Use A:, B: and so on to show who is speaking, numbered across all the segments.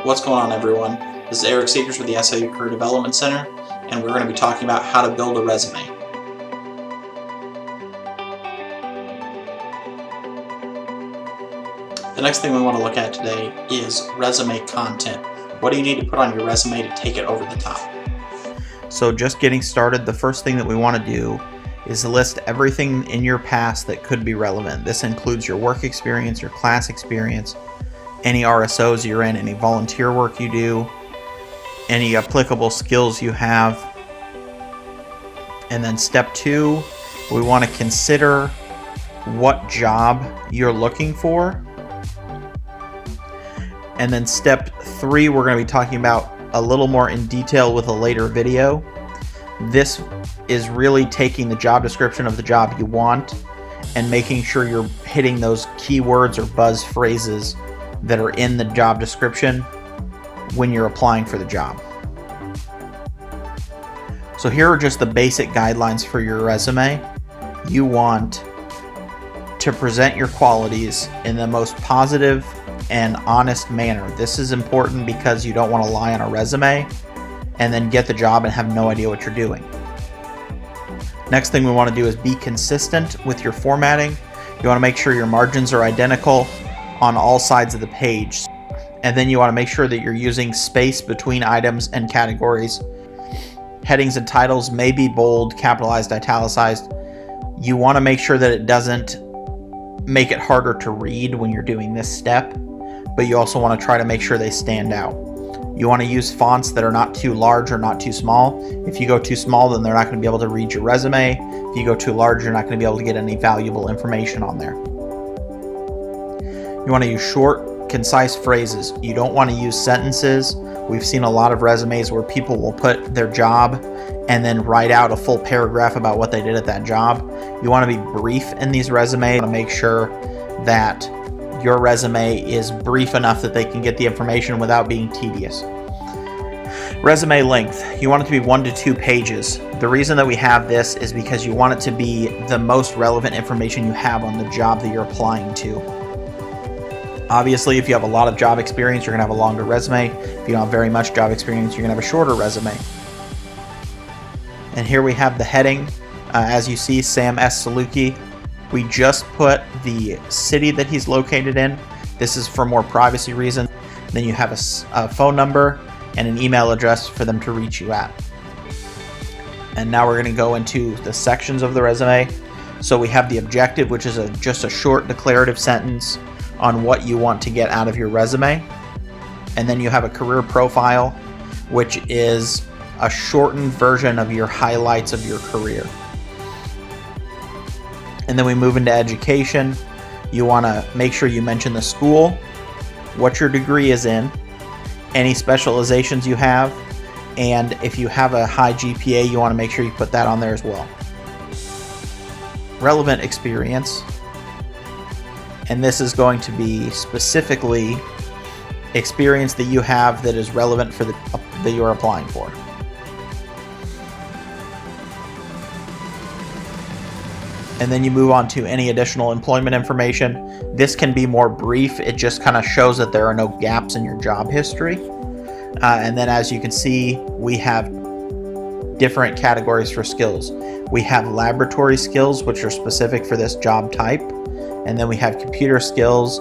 A: What's going on, everyone? This is Eric Seekers with the SIU Career Development Center, and we're going to be talking about how to build a resume. The next thing we want to look at today is resume content. What do you need to put on your resume to take it over the top?
B: So just getting started, the first thing that we want to do is list everything in your past that could be relevant. This includes your work experience, your class experience, any RSOs you're in, any volunteer work you do, any applicable skills you have. And then step 2, we want to consider what job you're looking for. And then step 3, we're going to be talking about a little more in detail with a later video. This is really taking the job description of the job you want and making sure you're hitting those keywords or buzz phrases that are in the job description when you're applying for the job. So here are just the basic guidelines for your resume. You want to present your qualities in the most positive and honest manner. This is important because you don't want to lie on a resume and then get the job and have no idea what you're doing. Next thing we want to do is be consistent with your formatting. You want to make sure your margins are identical on all sides of the page. And then you want to make sure that you're using space between items and categories. Headings and titles may be bold, capitalized, italicized. You want to make sure that it doesn't make it harder to read when you're doing this step, but you also want to try to make sure they stand out. You want to use fonts that are not too large or not too small. If you go too small, then they're not going to be able to read your resume. If you go too large, you're not going to be able to get any valuable information on there. You want to use short, concise phrases. You don't want to use sentences. We've seen a lot of resumes where people will put their job and then write out a full paragraph about what they did at that job. You want to be brief in these resumes. You want to make sure that your resume is brief enough that they can get the information without being tedious. Resume length. You want it to be 1 to 2 pages. The reason that we have this is because you want it to be the most relevant information you have on the job that you're applying to. Obviously, if you have a lot of job experience, you're going to have a longer resume. If you don't have very much job experience, you're going to have a shorter resume. And here we have the heading. As you see, Sam S. Saluki. We just put the city that he's located in. This is for more privacy reasons. Then you have a phone number and an email address for them to reach you at. And now we're going to go into the sections of the resume. So we have the objective, which is just a short declarative sentence on what you want to get out of your resume. And then you have a career profile, which is a shortened version of your highlights of your career. And then we move into education. You want to make sure you mention the school, what your degree is in, any specializations you have, and if you have a high GPA, you want to make sure you put that on there as well. Relevant experience. And this is going to be specifically experience that you have that is relevant for that you're applying for. And then you move on to any additional employment information. This can be more brief. It just kind of shows that there are no gaps in your job history. And then as you can see, we have different categories for skills. We have laboratory skills, which are specific for this job type. And then we have computer skills,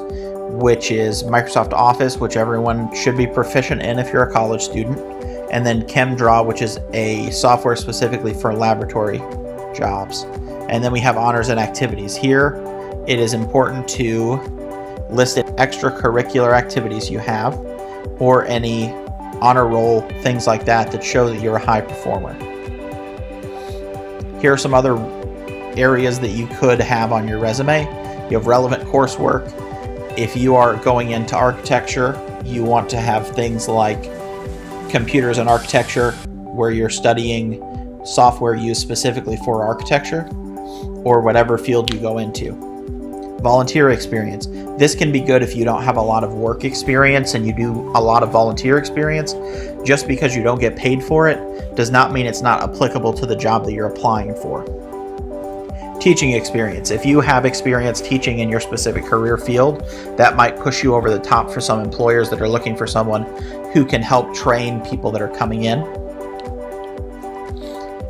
B: which is Microsoft Office, which everyone should be proficient in if you're a college student. And then ChemDraw, which is a software specifically for laboratory jobs. And then we have honors and activities. Here, it is important to list extracurricular activities you have or any honor roll, things like that show that you're a high performer. Here are some other areas that you could have on your resume. You have relevant coursework. If you are going into architecture, you want to have things like computers and architecture, where you're studying software used specifically for architecture or whatever field you go into. Volunteer experience. This can be good if you don't have a lot of work experience and you do a lot of volunteer experience. Just because you don't get paid for it does not mean it's not applicable to the job that you're applying for. Teaching experience. If you have experience teaching in your specific career field, that might push you over the top for some employers that are looking for someone who can help train people that are coming in.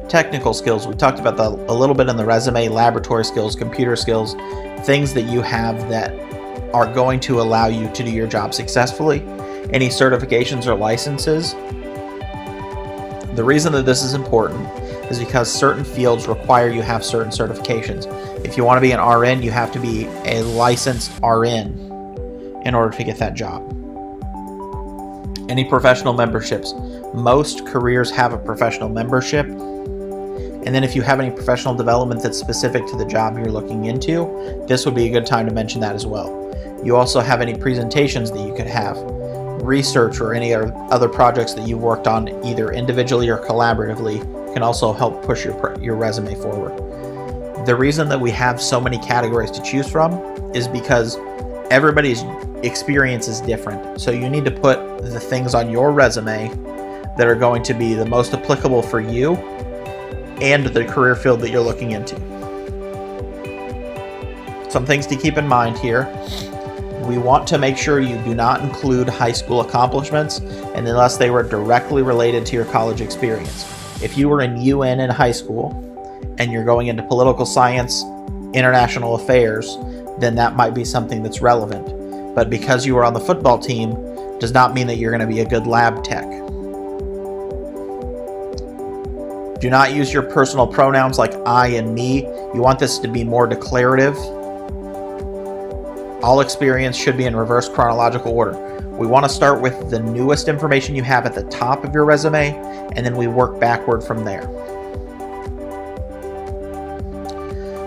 B: Technical skills. We talked about that a little bit in the resume. Laboratory skills, computer skills, things that you have that are going to allow you to do your job successfully. Any certifications or licenses. The reason that this is important is because certain fields require you have certain certifications. If you want to be an RN, you have to be a licensed RN in order to get that job. Any professional memberships. Most careers have a professional membership. And then if you have any professional development that's specific to the job you're looking into, this would be a good time to mention that as well. You also have any presentations that you could have, research or any other projects that you've worked on either individually or collaboratively can also help push your resume forward. The reason that we have so many categories to choose from is because everybody's experience is different. So you need to put the things on your resume that are going to be the most applicable for you and the career field that you're looking into. Some things to keep in mind here. We want to make sure you do not include high school accomplishments and unless they were directly related to your college experience. If you were in UN in high school and you're going into political science, international affairs, then that might be something that's relevant. But because you were on the football team does not mean that you're going to be a good lab tech. Do not use your personal pronouns like I and me. You want this to be more declarative. All experience should be in reverse chronological order. We want to start with the newest information you have at the top of your resume, and then we work backward from there.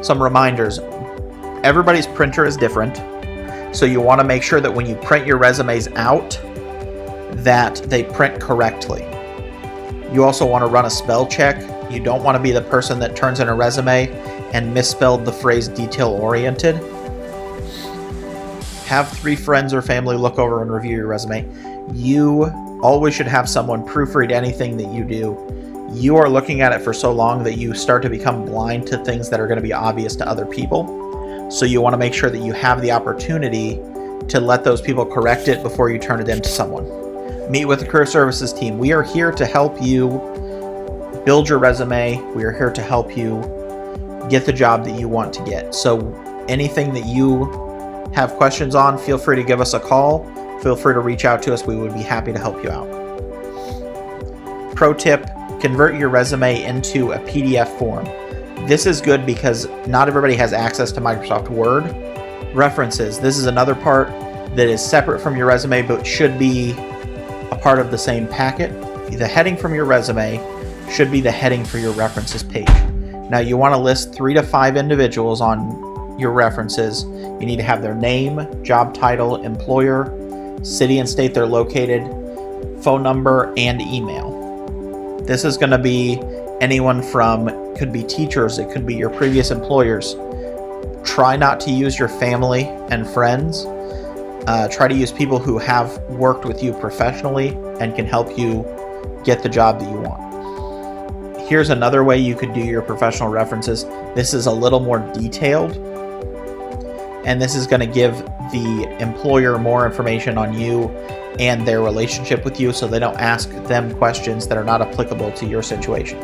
B: Some reminders. Everybody's printer is different, so you want to make sure that when you print your resumes out, that they print correctly. You also want to run a spell check. You don't want to be the person that turns in a resume and misspelled the phrase detail-oriented. Have 3 friends or family look over and review your resume. You always should have someone proofread anything that you do. You are looking at it for so long that you start to become blind to things that are going to be obvious to other people. So you want to make sure that you have the opportunity to let those people correct it before you turn it into someone. Meet with the career services team. We are here to help you build your resume. We are here to help you get the job that you want to get. So anything that you have questions on, feel free to give us a call. Feel free to reach out to us. We would be happy to help you out. Pro tip, convert your resume into a PDF form. This is good because not everybody has access to Microsoft Word. References. This is another part that is separate from your resume but should be a part of the same packet. The heading from your resume should be the heading for your references page. Now you want to list 3 to 5 individuals on your references. You need to have their name, job title, employer, city and state they're located, phone number, and email. This is going to be anyone from, could be teachers, it could be your previous employers. Try not to use your family and friends. Try to use people who have worked with you professionally and can help you get the job that you want. Here's another way you could do your professional references. This is a little more detailed, and this is going to give the employer more information on you and their relationship with you so they don't ask them questions that are not applicable to your situation.